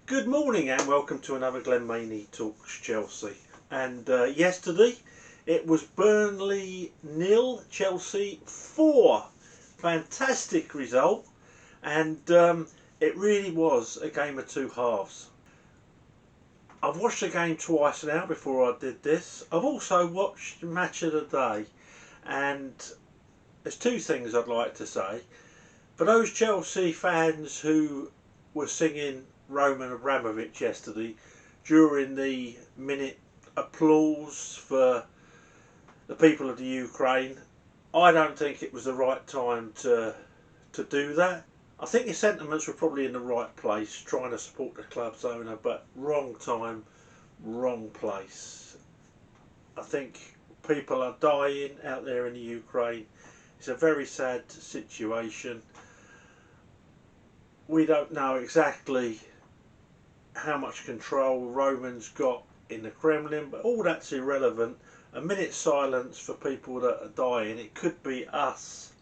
Good morning and welcome to another Glenn Maney Talks Chelsea. And yesterday it was Burnley 0, Chelsea 4. Fantastic result, and it really was a game of two halves. I've watched the game twice now before I did this. I've also watched Match of the Day, and there's two things I'd like to say. For those Chelsea fans who were singing Roman Abramovich yesterday during the minute applause for the people of the Ukraine, I don't think it was the right time to do that. I think your sentiments were probably in the right place, trying to support the club's owner, but wrong time, wrong place. I think people are dying out there in the Ukraine. It's a very sad situation. We don't know exactly how much control Roman's got in the Kremlin, but all that's irrelevant. A minute's silence for people that are dying, it could be us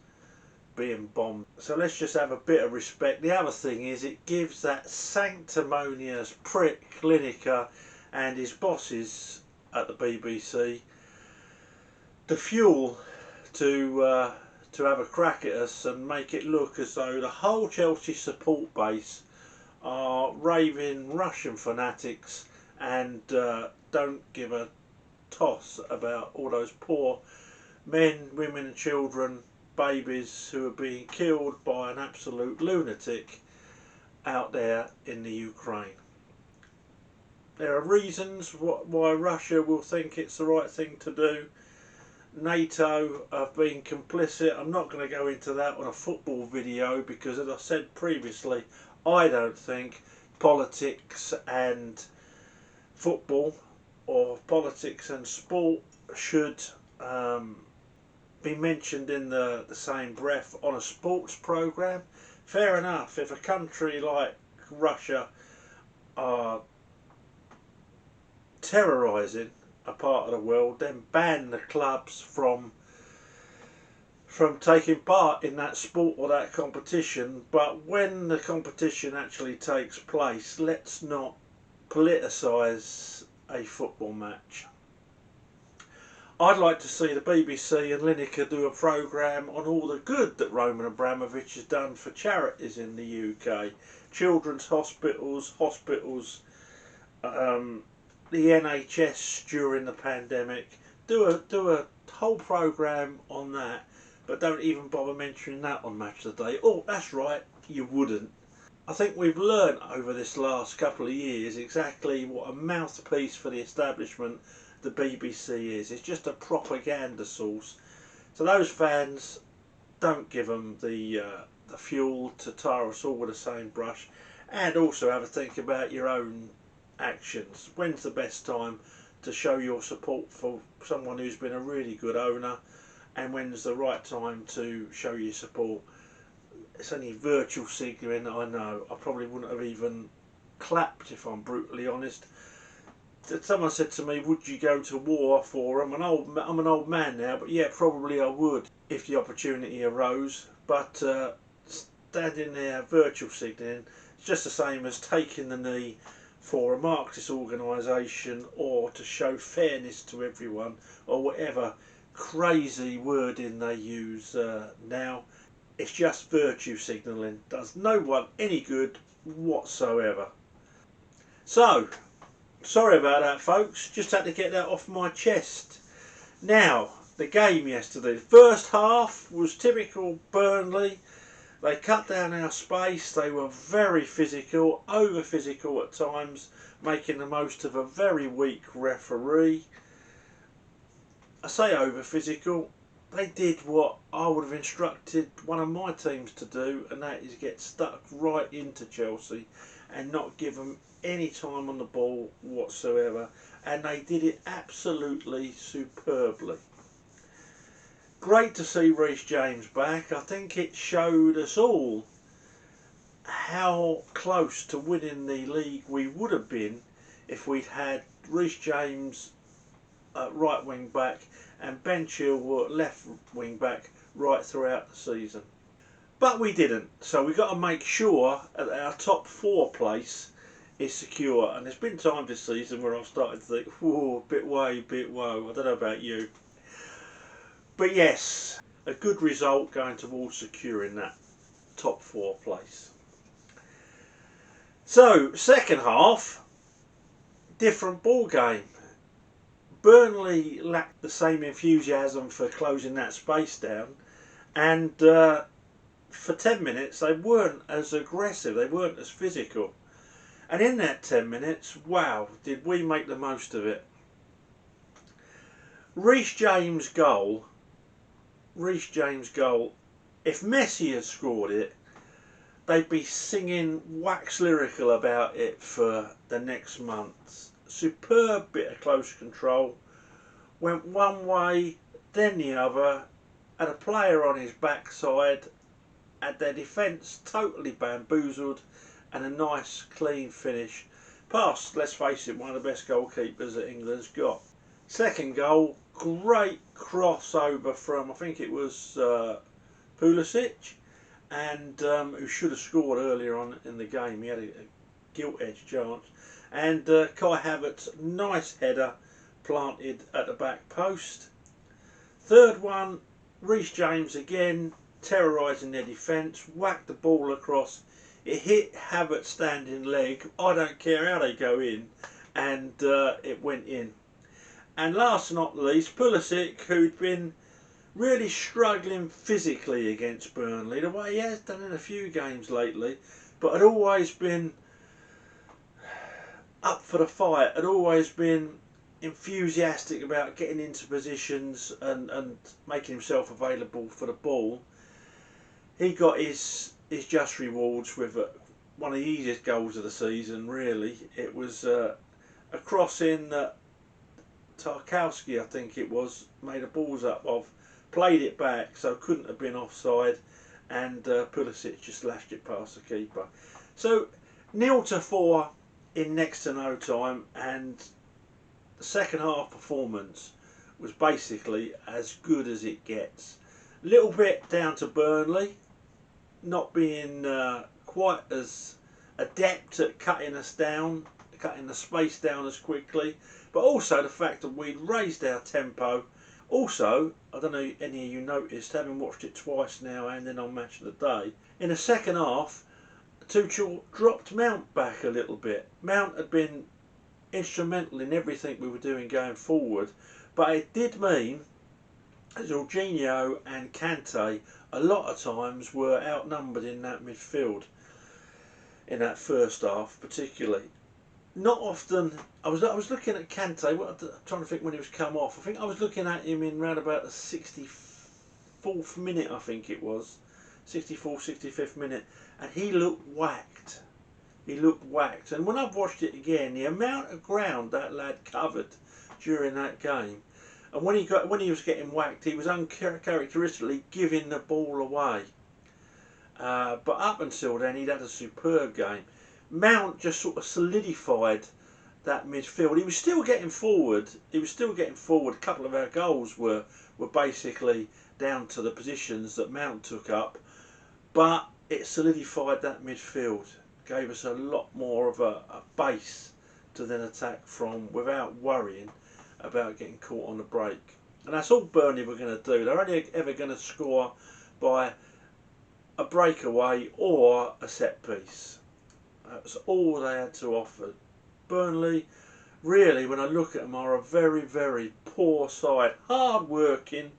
being bombed. So let's just have a bit of respect. The other thing is, it gives that sanctimonious prick Lineker and his bosses at the BBC the fuel to have a crack at us and make it look as though the whole Chelsea support base are raving Russian fanatics and don't give a toss about all those poor men, women and children, babies who are being killed by an absolute lunatic out there in the Ukraine. There are reasons why Russia will think it's the right thing to do. NATO have been complicit. I'm not going to go into that on a football video because, as I said previously, I don't think politics and football or politics and sport should be mentioned in the same breath on a sports programme. Fair enough, if a country like Russia are terrorising a part of the world, then ban the clubs from taking part in that sport or that competition. But when the competition actually takes place, let's not politicise a football match. I'd like to see the BBC and Lineker do a programme on all the good that Roman Abramovich has done for charities in the UK. Children's hospitals, the NHS during the pandemic. Do a whole programme on that, but don't even bother mentioning that on Match of the Day. Oh, that's right, you wouldn't. I think we've learnt over this last couple of years exactly what a mouthpiece for the establishment the BBC is. It's just a propaganda source. So those fans, don't give them the fuel to tar us all with the same brush, and also have a think about your own actions. When's the best time to show your support for someone who's been a really good owner, and when's the right time to show your support? It's only virtual signalling, I know. I probably wouldn't have even clapped, if I'm brutally honest. Someone said to me, would you go to war for them? I'm an old man now, but yeah, probably I would if the opportunity arose. But standing there virtual signalling, it's just the same as taking the knee for a Marxist organisation, or to show fairness to everyone, or whatever crazy wording they use now. It's just virtue signalling. Does no one any good whatsoever. So, sorry about that, folks. Just had to get that off my chest. Now, the game yesterday. The first half was typical Burnley. They cut down our space. They were very physical, over physical at times, making the most of a very weak referee. I say over physical. They did what I would have instructed one of my teams to do, and that is get stuck right into Chelsea and not give them any time on the ball whatsoever. And they did it absolutely superbly. Great to see Reece James back. I think it showed us all how close to winning the league we would have been if we'd had Reece James at right wing back and Ben Chilwell at left wing back right throughout the season. But we didn't, so we've got to make sure that our top four place is secure. And there's been times this season where I've started to think, whoa, bit woe. I don't know about you. But yes, a good result going towards securing that top 4 place. So, second half, different ball game. Burnley lacked the same enthusiasm for closing that space down, and for 10 minutes they weren't as aggressive, they weren't as physical. And in that 10 minutes, wow, did we make the most of it. Reece James' goal, if Messi had scored it, they'd be singing wax lyrical about it for the next months. Superb bit of close control. Went one way, then the other. Had a player on his backside. Had their defence totally bamboozled. And a nice clean finish. Past, let's face it, one of the best goalkeepers that England's got. Second goal, great crossover from, I think it was Pulisic. And who should have scored earlier on in the game. He had a gilt-edged chance. And Kai Havertz's nice header planted at the back post. Third one, Reece James again, terrorising their defence, whacked the ball across. It hit Havertz's standing leg. I don't care how they go in. And it went in. And last but not least, Pulisic, who'd been really struggling physically against Burnley, the way he has done in a few games lately, but had always been up for the fight, had always been enthusiastic about getting into positions and making himself available for the ball. He got his just rewards with one of the easiest goals of the season, really. It was a crossing that Tarkowski, I think it was, made a balls up of, played it back, so couldn't have been offside, and Pulisic just lashed it past the keeper. So 0-4 in next to no time, and the second half performance was basically as good as it gets. A little bit down to Burnley not being quite as adept at cutting us down, cutting the space down as quickly, but also the fact that we'd raised our tempo. Also, I don't know if any of you noticed, having watched it twice now and then on Match of the Day, in the second half, Tuchel dropped Mount back a little bit. Mount had been instrumental in everything we were doing going forward, but it did mean Jorginho and Kante a lot of times were outnumbered in that midfield, in that first half particularly. Not often. I was looking at Kante. I'm trying to think when he was come off. I think I was looking at him in round about the 64th minute. I think it was 64th, 65th minute, and he looked whacked. He looked whacked. And when I've watched it again, the amount of ground that lad covered during that game, and when he was getting whacked, he was uncharacteristically giving the ball away. But up until then, he'd had a superb game. Mount just sort of solidified that midfield. He was still getting forward. A couple of our goals were basically down to the positions that Mount took up, but it solidified that midfield. Gave us a lot more of a base to then attack from without worrying about getting caught on the break. And that's all Burnley were going to do. They're only ever going to score by a breakaway or a set piece. That's all they had to offer. Burnley, really, when I look at them, are a very, very poor side. Hard working,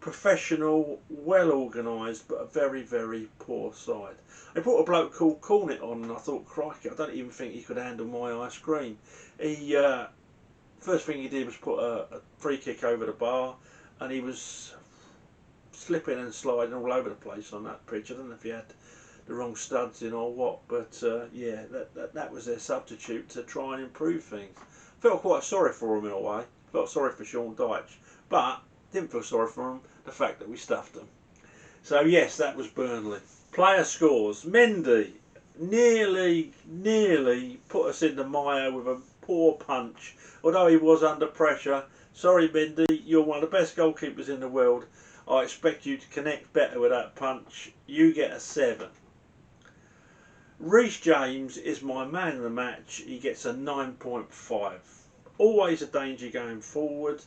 professional, well organised, but a very, very poor side. They brought a bloke called Cornet on, and I thought, crikey, I don't even think he could handle my ice cream. He first thing he did was put a free kick over the bar, and he was slipping and sliding all over the place on that pitch. I don't know if he had the wrong studs in or what, but yeah, that was their substitute to try and improve things. Felt quite sorry for him in a way. Felt sorry for Sean Dyche, but didn't feel sorry for him the fact that we stuffed them. So yes, that was Burnley. Player scores. Mendy nearly put us in the mire with a poor punch, although he was under pressure. Sorry Mendy, you're one of the best goalkeepers in the world. I expect you to connect better with that punch. You get a 7. Reece James is my man of the match. He gets a 9.5. Always a danger going forward.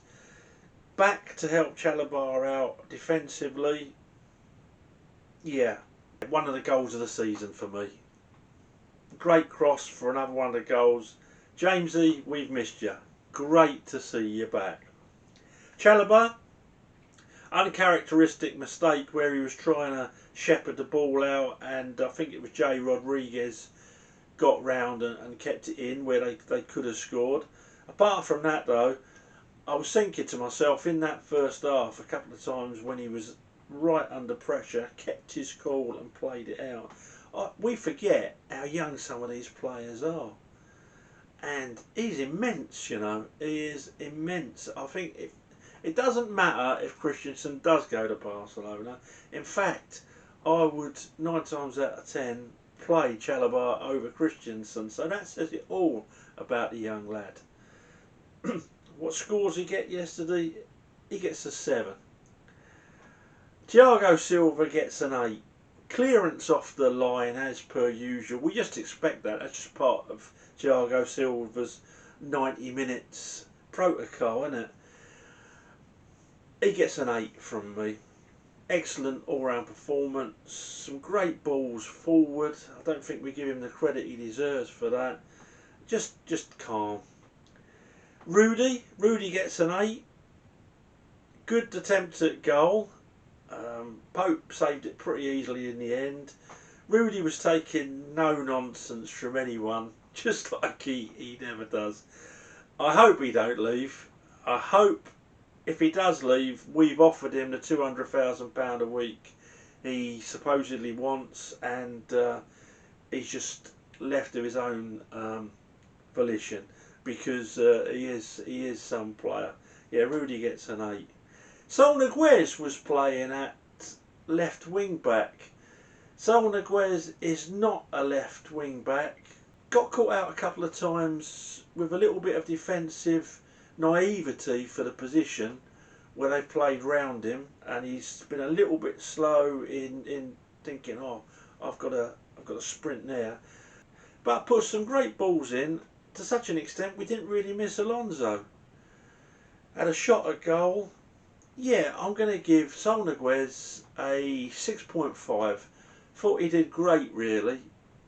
Back to help Chalabar out defensively. Yeah, one of the goals of the season for me. Great cross for another one of the goals. Jamesy, we've missed you. Great to see you back. Chalabar, uncharacteristic mistake where he was trying to shepherd the ball out, and I think it was Jay Rodriguez got round and kept it in where they could have scored. Apart from that though, I was thinking to myself in that first half a couple of times when he was right under pressure, kept his cool and played it out. We forget how young some of these players are. And he's immense, you know. He is immense. I think it doesn't matter if Christensen does go to Barcelona. In fact, I would 9 times out of 10 play Chalabar over Christensen. So that says it all about the young lad. What scores he get yesterday? He gets a 7. Thiago Silva gets an 8. Clearance off the line as per usual. We just expect that. That's just part of Thiago Silva's 90 minutes protocol, isn't it? He gets an 8 from me. Excellent all-round performance. Some great balls forward. I don't think we give him the credit he deserves for that. Just calm. Rudy gets an 8. Good attempt at goal. Pope saved it pretty easily in the end. Rudy was taking no nonsense from anyone, just like he never does. I hope he don't leave. I hope if he does leave, we've offered him the £200,000 a week he supposedly wants, and he's just left of his own volition, because he is some player. Yeah, Rudy gets an 8. Saul Niguez was playing at left wing back. Saul Niguez is not a left wing back. Got caught out a couple of times with a little bit of defensive naivety for the position where they've played round him, and he's been a little bit slow in thinking, oh, I've got to sprint there. But put some great balls in to such an extent we didn't really miss Alonso. Had a shot at goal. Yeah, I'm going to give Saul Niguez a 6.5. Thought he did great, really.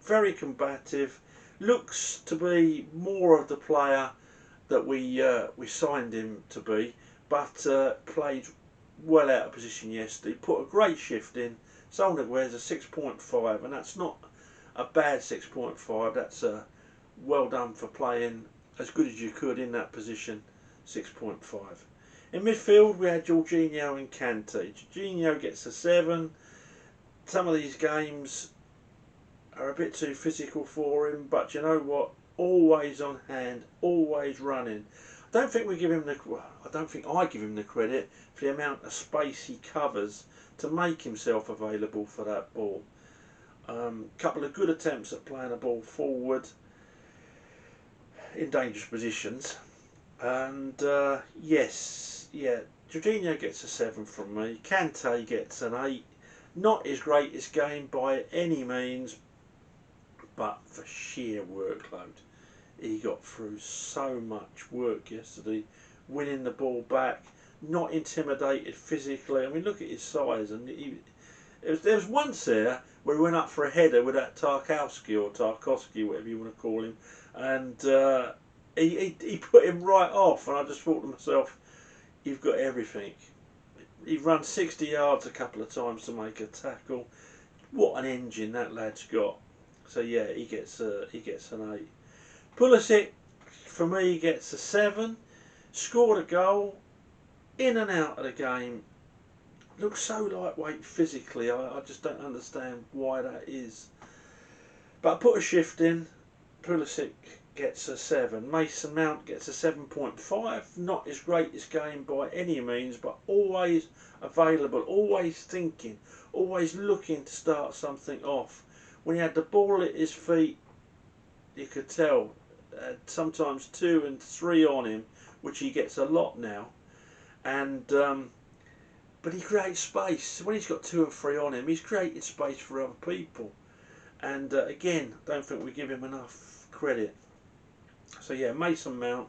Very combative. Looks to be more of the player that we signed him to be, but played well out of position yesterday. Put a great shift in. Saul Niguez a 6.5, and that's not a bad 6.5. That's well done for playing as good as you could in that position. 6.5. In midfield we had Jorginho and Kante. Jorginho gets a 7. Some of these games are a bit too physical for him, but you know what? Always on hand, always running. I don't think I give him the credit for the amount of space he covers to make himself available for that ball. Couple of good attempts at playing the ball forward in dangerous positions. And Jorginho gets a 7 from me. Kante gets an 8. Not his greatest game by any means, but for sheer workload. He got through so much work yesterday, winning the ball back, not intimidated physically. I mean, look at his size. And there was once there where he went up for a header with that Tarkowski, whatever you want to call him, and he put him right off, and I just thought to myself, you've got everything. He run 60 yards a couple of times to make a tackle. What an engine that lad's got. So yeah, he gets an 8. Pulisic, for me, gets a 7. Scored a goal, in and out of the game. Looks so lightweight physically. I just don't understand why that is. But put a shift in. Pulisic gets a 7. Mason Mount gets a 7.5. Not his greatest game by any means, but always available, always thinking, always looking to start something off. When he had the ball at his feet, you could tell. Sometimes 2 and 3 on him, which he gets a lot now. And but he creates space. When he's got 2 and 3 on him, he's created space for other people. And again, don't think we give him enough credit. So yeah, Mason Mount,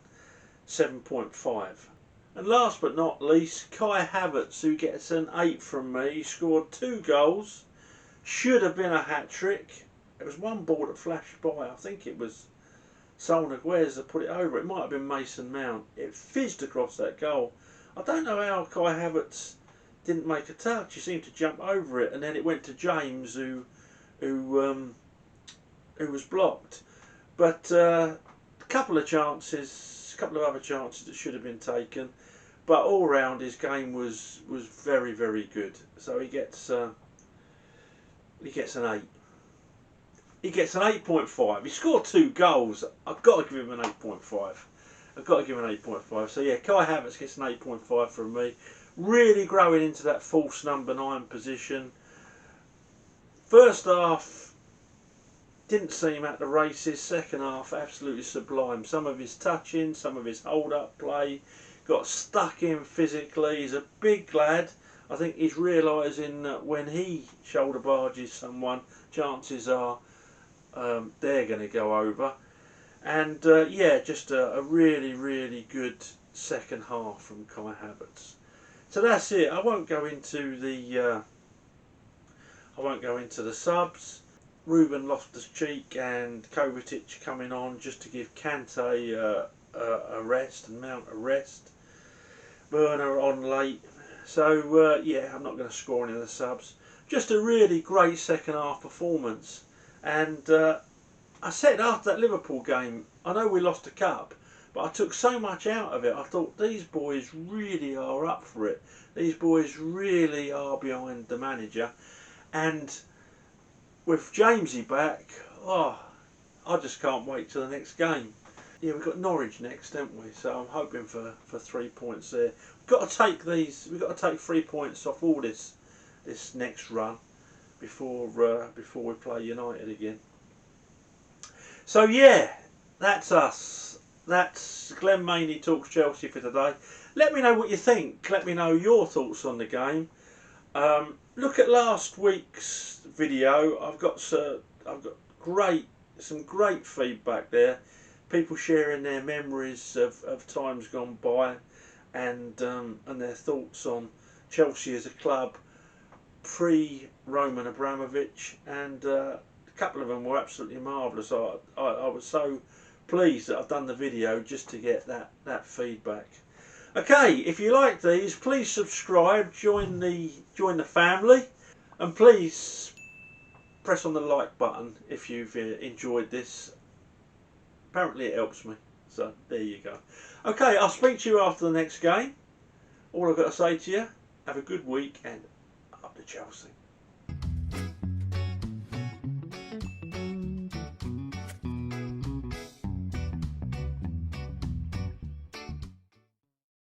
7.5. And last but not least, Kai Havertz, who gets an 8 from me. He scored 2 goals. Should have been a hat-trick. There was one ball that flashed by. I think it was Sol Niguez that put it over. It might have been Mason Mount. It fizzed across that goal. I don't know how Kai Havertz didn't make a touch. He seemed to jump over it, and then it went to James, who was blocked. But a couple of chances, a couple of other chances that should have been taken. But all round, his game was very, very good. So he gets an 8. He gets an 8.5. He scored 2 goals. I've got to give him an 8.5. I've got to give him an 8.5. So yeah, Kai Havertz gets an 8.5 from me. Really growing into that false number 9 position. First half didn't seem at the races. Second half absolutely sublime. Some of his touching, some of his hold-up play. Got stuck in physically. He's a big lad. I think he's realising that when he shoulder barges someone, chances are they're going to go over. And yeah, just a really, really good second half from Kai Havertz. So that's it. I won't go into the subs. Ruben Loftus-Cheek and Kovacic coming on just to give Kante a rest and Mount a rest. Werner on late. So yeah, I'm not going to score any of the subs. Just a really great second half performance. And I said after that Liverpool game, I know we lost the cup, but I took so much out of it. I thought these boys really are up for it. These boys really are behind the manager. And with Jamesy back, oh, I just can't wait till the next game. Yeah, we've got Norwich next, haven't we? So I'm hoping for 3 points there. We've got to take 3 points off all this next run before we play United again. So yeah, that's us. That's Glenn Maney Talks Chelsea for today. Let me know what you think. Let me know your thoughts on the game. Look at last week's video. I've got some great feedback there. People sharing their memories of times gone by, and their thoughts on Chelsea as a club pre Roman Abramovich, and a couple of them were absolutely marvellous. I was so pleased that I've done the video just to get that feedback. Okay, if you like these, please subscribe, join the family, and please press on the like button if you've enjoyed this. Apparently it helps me, so there you go. Okay, I'll speak to you after the next game. All I've got to say to you, have a good week and up to Chelsea.